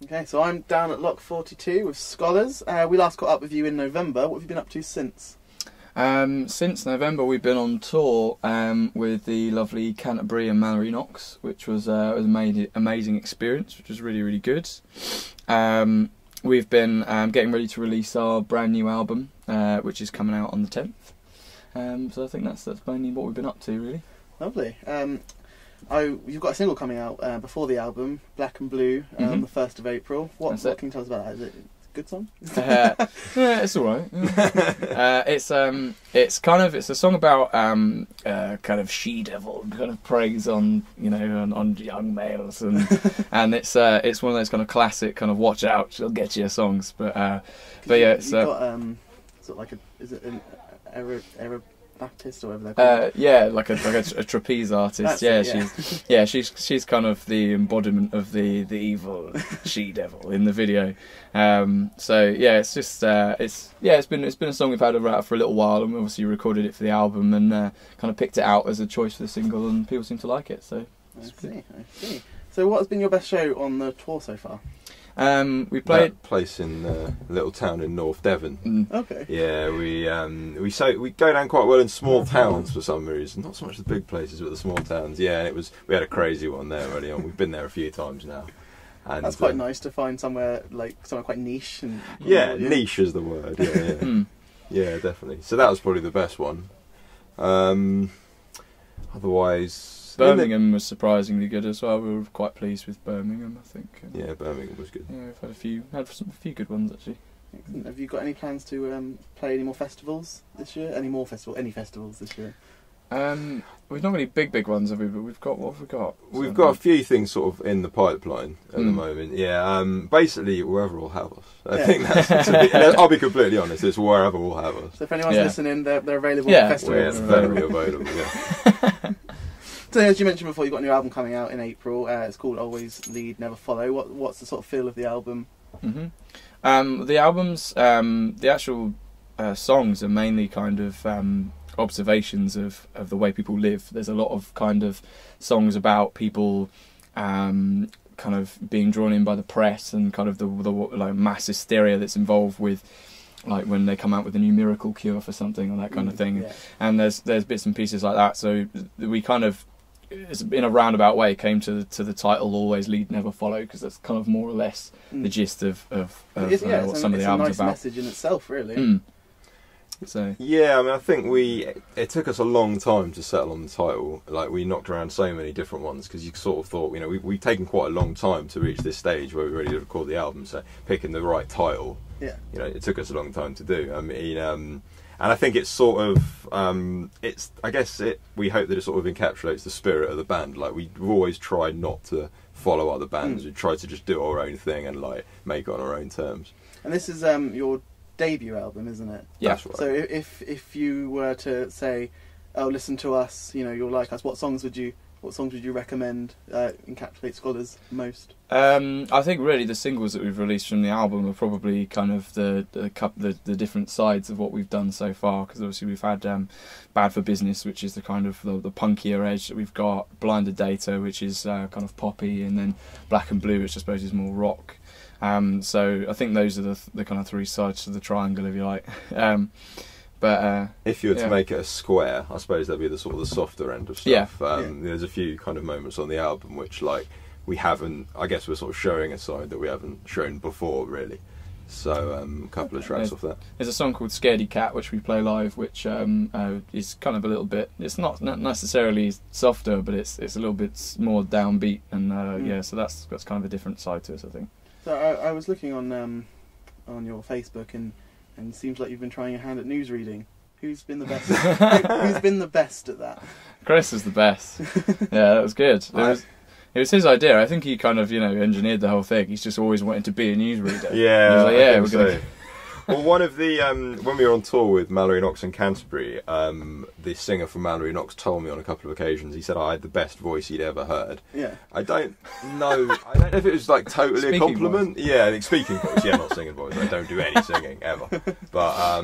Okay, so I'm down at Lock 42 with Scholars. We last caught up with you in November. What have you been up to since? Since November, we've been on tour with the lovely Canterbury and Mallory Knox, which was an amazing experience, which was really, really good. We've been getting ready to release our brand new album, which is coming out on the 10th. So I think that's mainly what we've been up to, really. Lovely. You've got a single coming out before the album, Black and Blue, on the 1st of April. What can you tell us about that? Is it a good song? Yeah, it's all right. It's a song about kind of she-devil, kind of praise on on young males, and it's one of those kind of classic kind of watch out, she'll get you songs. But yeah, it's got sort of like is it an Arab Baptist or whatever they're called? Yeah, like a trapeze artist. She's kind of the embodiment of the evil she devil in the video. So yeah, it's just it's been a song we've had around for a little while, and we obviously recorded it for the album and kind of picked it out as a choice for the single, and people seem to like it. So I see. So what has been your best show on the tour so far? We played that place in a little town in North Devon. Okay. Yeah, we go down quite well in small towns for some reason. Not so much the big places, but the small towns. Yeah, and we had a crazy one there early on. We've been there a few times now. And that's quite nice to find somewhere quite niche. Niche is the word. Yeah. Yeah, definitely. So that was probably the best one. Otherwise, Birmingham was surprisingly good as well. We were quite pleased with Birmingham, I think. Yeah, Birmingham was good. Yeah, we've had a few good ones actually. Excellent. Have you got any plans to play any more festivals this year? Any festivals this year? We've not really big ones, have we? But what have we got? We've got a few things sort of in the pipeline at the moment. Yeah, basically wherever will have us. I think I'll be completely honest. It's wherever will have us. So if anyone's listening, they're available at festivals. Yeah, very available. Yeah. So as you mentioned before, you've got a new album coming out in April. It's called Always Lead, Never Follow. What's the sort of feel of the album? The album's the actual songs are mainly kind of observations of the way people live. There's a lot of kind of songs about people kind of being drawn in by the press and kind of the like mass hysteria that's involved with, like when they come out with a new miracle cure for something or that kind of thing. Yeah. And there's bits and pieces like that. So we kind of, in a roundabout way, came to the title Always Lead, Never Follow, because that's kind of more or less the gist of what some of the album's about. It's a nice message in itself, really. So yeah, I mean, I think it took us a long time to settle on the title. Like, we knocked around so many different ones because you sort of thought, we've taken quite a long time to reach this stage where we're ready to record the album. So picking the right title, it took us a long time to do. I mean, and I think it's sort of, we hope that it sort of encapsulates the spirit of the band. Like, we've always tried not to follow other bands. We tried to just do our own thing and like make it on our own terms. And this is your debut album, isn't it? Yeah. That's right. So if you were to say, oh, listen to us, you'll like us, what songs would you recommend encapsulate Scholars most? I think really the singles that we've released from the album are probably kind of the different sides of what we've done so far, because obviously we've had Bad for Business, which is the kind of the punkier edge that we've got, Blinded Data, which is kind of poppy, and then Black and Blue, which I suppose is more rock. So I think those are the kind of three sides to the triangle, if you like. But if you were to make it a square, I suppose that'd be the sort of the softer end of stuff. There's a few kind of moments on the album which, like, we haven't. I guess we're sort of showing a side that we haven't shown before, really. So a couple of tracks off that. There's a song called Scaredy Cat which we play live, which is kind of a little bit. It's not necessarily softer, but it's a little bit more downbeat, and so that's kind of a different side to us, I think. So I was looking on your Facebook, and it seems like you've been trying your hand at newsreading. Who's been the best? Who's been the best at that? Chris is the best. Yeah, that was good. It was his idea. I think he kind of engineered the whole thing. He's just always wanted to be a newsreader. Yeah, he was like, we're going to. Well, one of the when we were on tour with Mallory Knox in Canterbury, the singer from Mallory Knox told me on a couple of occasions, he said I had the best voice he'd ever heard. Yeah. I don't know if it was like totally speaking a compliment. Voice. Yeah, like speaking voice. Yeah, not singing voice. I don't do any singing ever. But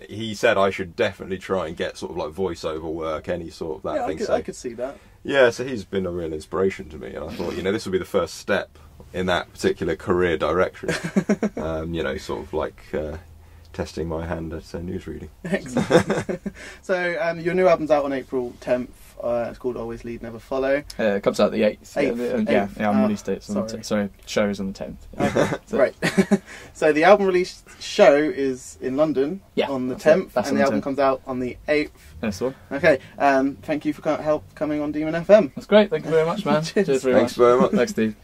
he said I should definitely try and get sort of like voiceover work, any sort of that thing. I could see that. Yeah, so he's been a real inspiration to me, and I thought, this will be the first step in that particular career direction. You know, sort of like testing my hand at news reading. Excellent. So your new album's out on April 10th. It's called Always Lead, Never Follow. It comes out the 8th. 8th. Yeah, the album release date's on the show is on the 10th. Okay. Right. So the album release show is in London on the 10th, and the album comes out on the 8th. That's the one. Okay. Thank you for help coming on Demon FM. That's great. Thank you very much, man. Cheers. Cheers very Thanks much. very much. Thanks, Steve.